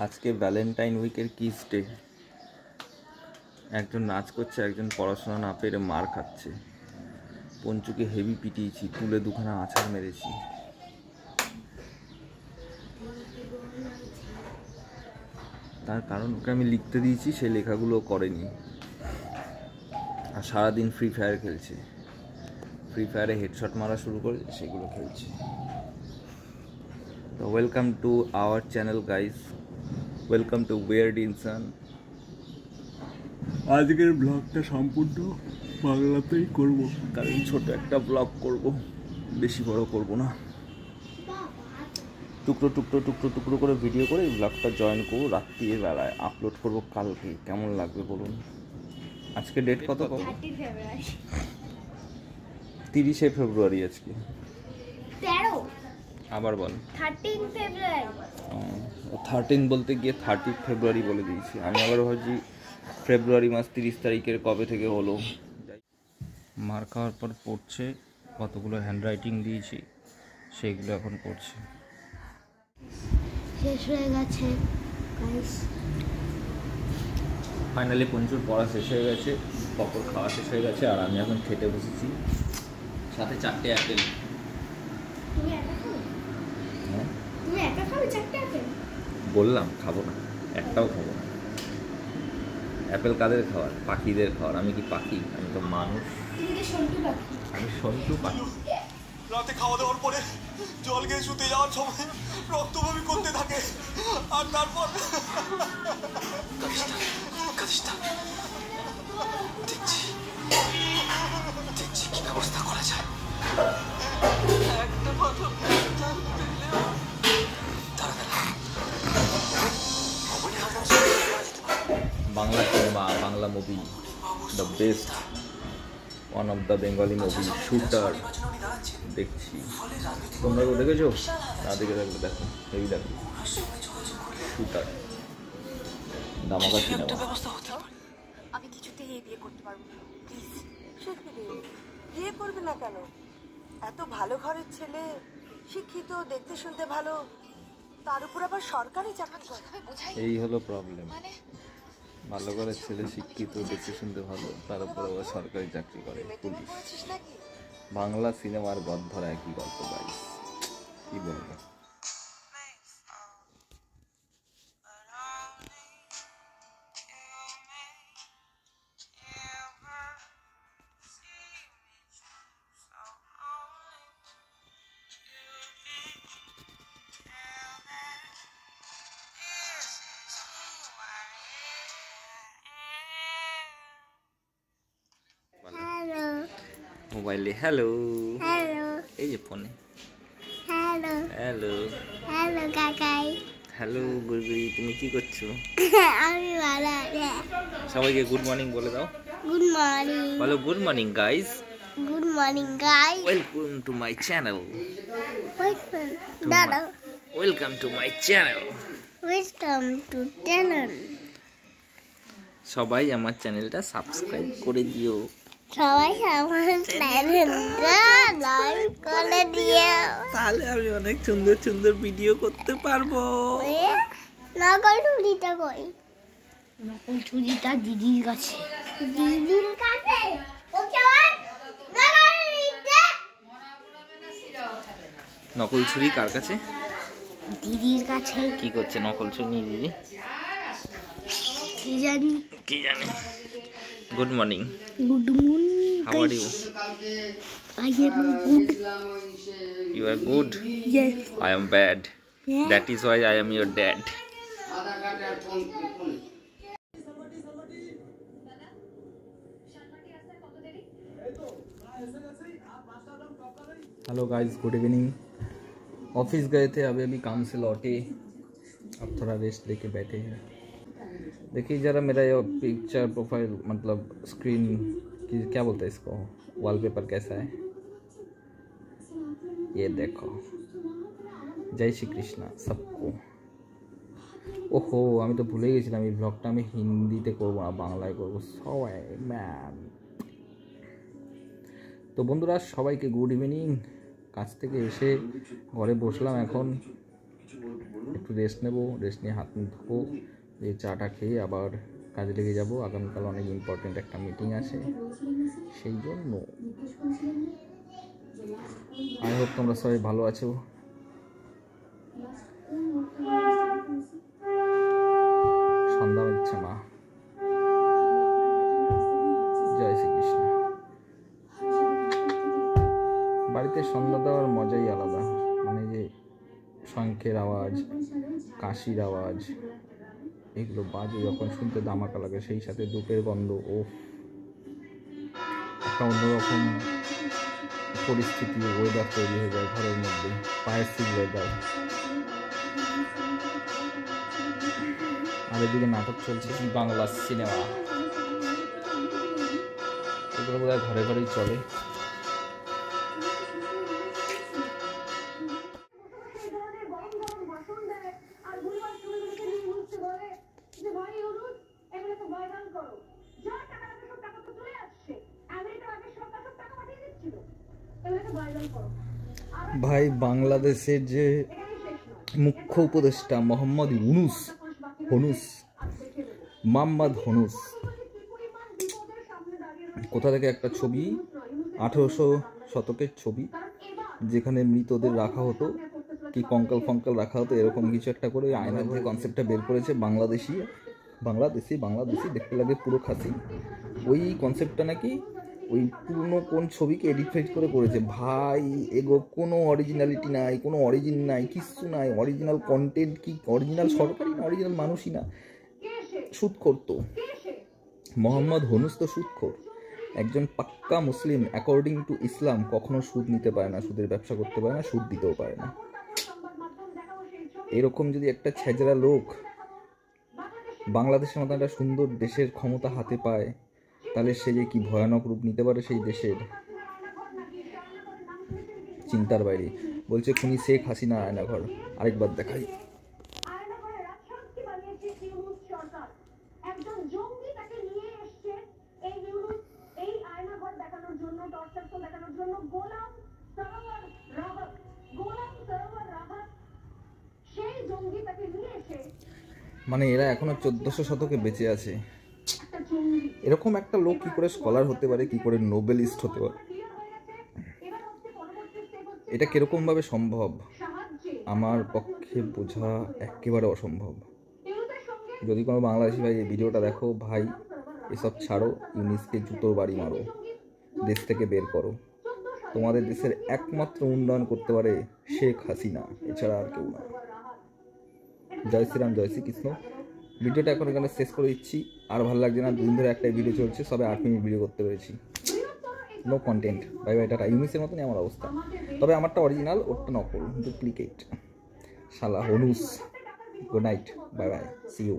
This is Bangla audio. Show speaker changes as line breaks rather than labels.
আজকে ভ্যালেন্টাইন উইকের কিস ডে। একজন নাচ করছে, একজন পড়াশোনা না পেরে মার খাচ্ছে। পঞ্চুকে হেভি পিটিয়েছি, তুলে দুখানা আছাড় মেরেছি। তার কারণ ওকে আমি লিখতে দিয়েছি, সেই লেখাগুলো করেনি। আর সারাদিন ফ্রি ফায়ার খেলছে। ফ্রি ফায়ারে হেডশট মারা শুরু করে সেগুলো খেলছে। তো welcome to our channel guys, welcome to weird ইনসান। আজকের ব্লগটা সম্পূর্ণ বাংলাতেই করব, কারণ ছোট একটা ব্লগ করব, বেশি বড় করব না। টুকরো টুকরো টুকরো টুকরো করে ভিডিও করে এই ব্লগটা জয়েন করবো, রাত্রির বেলায় আপলোড করব কালকে। কেমন লাগবে বলুন? আজকে ডেট কত? 30শে ফেব্রুয়ারি আজকে। আবার বল
13 ফেব্রুয়ারি।
13 বলতে গিয়ে 30 ফেব্রুয়ারি বলে দিয়েছি আমি। আবার ভাবছি ফেব্রুয়ারি মাস 30 তারিখের কবে থেকে হলো। মার খাওয়ার পর পড়ছে, কতগুলো হ্যান্ডরাইটিং দিয়েছি সেইগুলো এখন পড়ছে।
শেষ হয়ে গেছে গাইস।
ফাইনালি পঞ্চুর পড়া শেষ হয়ে গেছে, পকর খাওয়া শেষ হয়ে গেছে, আর আমি এখন খেতে বসেছি, সাথে 4টে অ্যাপেল।
তুমি একা খাবে?
হ্যাঁ,
তুমি একা খাবে 4টে অ্যাপেল?
বললাম খাবো না, একটাও খাবো না। অ্যাপেল কাদের খাওয়ার? পাখিদের খাওয়ার। আমি কি পাখি? আমি তো মানুষ।
তুমি তো সন্টু পাখি।
আমি সন্টু পাখি।
রাতে খাওয়া দাওয়ার পরে জল খেয়ে শুতে যাওয়ার সময় রক্তবমি করতে থাকে, আর তারপর দেখছি কি ব্যবস্থা করা যায়।
Bangla cinema, Bangla movie, the best, one of the Bengali movie, shooter দেখছি। তোমরা কেউ দেখেছো? না দেখে থাকলে দেখো, হেভি দেখো শুটার, ধামাকা সিনেমা।
আমি কিছুতেই এই বিয়ে করতে পারবো না, প্লিজ। বিয়ে করবে না কেন? এত ভালো ঘরের ছেলে, শিক্ষিত, দেখতে শুনতে ভালো, তার উপর আবার সরকারি চাকরি করে।
এই হলো প্রবলেম। ভালো করে ছেলে, শিক্ষিত, দেখতে শুনতে ভালো, তার উপর আবার সরকারি চাকরি করে পুলিশ। বাংলা সিনেমার গদ্ধরা একই গল্প গাইস, কি বলবো।
হ্যালো
মোবাইলে হ্যালো,
হ্যালো
এই যে ফোনে
হ্যালো
হ্যালো
হ্যালো কাকাই।
হ্যালো গুড়গুড়ি, তুমি কি করছো?
আমি ভালো আছি।
সবাইকে গুড মর্নিং বলে দাও।
Good morning.
বলো good morning guys,
good morning guys.
Welcome to my channel.
দাদা
welcome to my channel.
Welcome to channel.
সবাই আমার চ্যানেলটা সাবস্ক্রাইব করে দিও।
সবাই আমার চ্যানেলটা লাইক করে দিও,
তাহলে আমি অনেক সুন্দর সুন্দর ভিডিও করতে পারবো।
নকল ছুরিটা কই? নকল ছুরিটা দিদির কাছে। দিদির কাছে? ওকে ওর নকল ছুরিটা।
নকল ছুরি কার কাছে?
দিদির কাছে।
কি করছে নকল ছুরি দিদি?
কি জানি,
কি জানি। Good morning.
Good morning.
How are you?
I am good.
You are good?
Yes.
I am bad.
Yeah.
That is why I am your dad. Hello guys, good evening. Office गए थे, अभी अभी काम से लौटे, अब थोड़ा रेस्ट लेके बैठे हैं। देखिए ज़रा मेरा ये पिक्चर प्रोफाइल, मतलब स्क्रीन की क्या बोलते हैं इसको, वॉलपेपर कैसा है ये देखो। जय श्री कृष्णा सबको। ओहो, আমি তো ভুলে গেছিলাম এই ব্লগটা আমি হিন্দিতে করবো না, বাংলায় করবো। সবাই ম্যান। তো বন্ধুরা সবাইকে গুড ইভিনিং। কাজ থেকে এসে ঘরে বসলাম এখন, একটু রেস্ট নেবো, রেস্ট নিয়ে হাত মুখ ধোবো, এই চাটা খেয়ে আবার কাজে লেগে যাবো। আগামীকাল অনেক ইম্পর্টেন্ট একটা মিটিং আছে, সেই জন্য আই হোপ তোমরা সবাই ভালো আছো। সন্ধ্যা দিচ্ছে মা। জয় শ্রীকৃষ্ণ। বাড়িতে সন্ধ্যা দেওয়ার মজাই আলাদা, মানে যে শঙ্খের আওয়াজ, কাশির আওয়াজ, এগুলো বাজে যখন শুনতে দামাকা লাগে, সেই সাথে ধূপের গন্ধ, ও একটা অন্যরকম পরিস্থিতি, ওয়েদার তৈরি হয়ে যায় ঘরের মধ্যে, পায়েসিক ওয়েদার। আর এদিকে নাটক চলছে বাংলা সিনেমা, এগুলো বোধ হয় ঘরে ঘরেই চলে। ভাই বাংলাদেশের যে মুখ্য উপদেষ্টা মোহাম্মদ ইউনূস, মোহাম্মদ ইউনূস, কোথা থেকে একটা ছবি, 1800 শতকের ছবি, যেখানে মৃতদের রাখা হতো, কি কঙ্কাল ফঙ্কাল রাখা হতো, এরকম কিছু একটা করে আয়নার যে কনসেপ্টটা বের করেছে, বাংলাদেশি দেখতে লাগে পুরো খাসি। ওই কনসেপ্টটা নাকি ওই পুরনো কোন ছবিকে এডিট করে করেছে। ভাই এগো কোনো অরিজিনালিটি নাই, কোনো অরিজিন নাই, কিচ্ছু নাই। অরিজিনাল কন্টেন্ট কি, অরিজিনাল সরকারি না, অরিজিনাল মানুষই না। সুদখোর তো মোহাম্মদ ইউনূস, তো সুদখোর। একজন পাক্কা মুসলিম অ্যাকর্ডিং টু ইসলাম কখনো সুদ নিতে পারে না, সুদের ব্যবসা করতে পারে না, সুদ দিতেও পারে না। এরকম যদি একটা ছেজরা লোক বাংলাদেশের মতো একটা সুন্দর দেশের ক্ষমতা হাতে পায়, তাহলে সে যে কি ভয়ানক রূপ নিতে পারে সেই দেশের, চিন্তার বাইরে। বলছে খুনি শেখ হাসিনা আয়নাঘর, আরেকবার দেখাই। মানে এরা এখনো 1400 শতকে বেঁচে আছে। এরকম একটা লোক কি করে স্কলার হতে পারে, কি করে নোবেলিস্ট হতে পারে, এটা কিরকম ভাবে সম্ভব আমার পক্ষে বোঝা একেবারে অসম্ভব। যদি কোনো বাংলাদেশি ভাই এই ভিডিওটা দেখো, ভাই এসব ছাড়ো, ইউনূসকে জুতোর বাড়ি মারো, দেশ থেকে বের করো। তোমাদের দেশের একমাত্র উন্নয়ন করতে পারে শেখ হাসিনা, এছাড়া আর কেউ না। জয় শ্রীরাম, জয় শ্রীকৃষ্ণ। ভিডিওটা এখন এখানে শেষ করে দিচ্ছি। আর ভালো লাগছে না, 2 দিন ধরে একটাই ভিডিও চলছে, সবে 8 মিনিট ভিডিও করতে পেরেছি, no content. Bye bye, tata. ইউনূসের মতনই আমার অবস্থা, তবে আমারটা অরিজিনাল, ওরটা নকল, ডুপ্লিকেট। শালা Yunus, good night, bye bye, see you.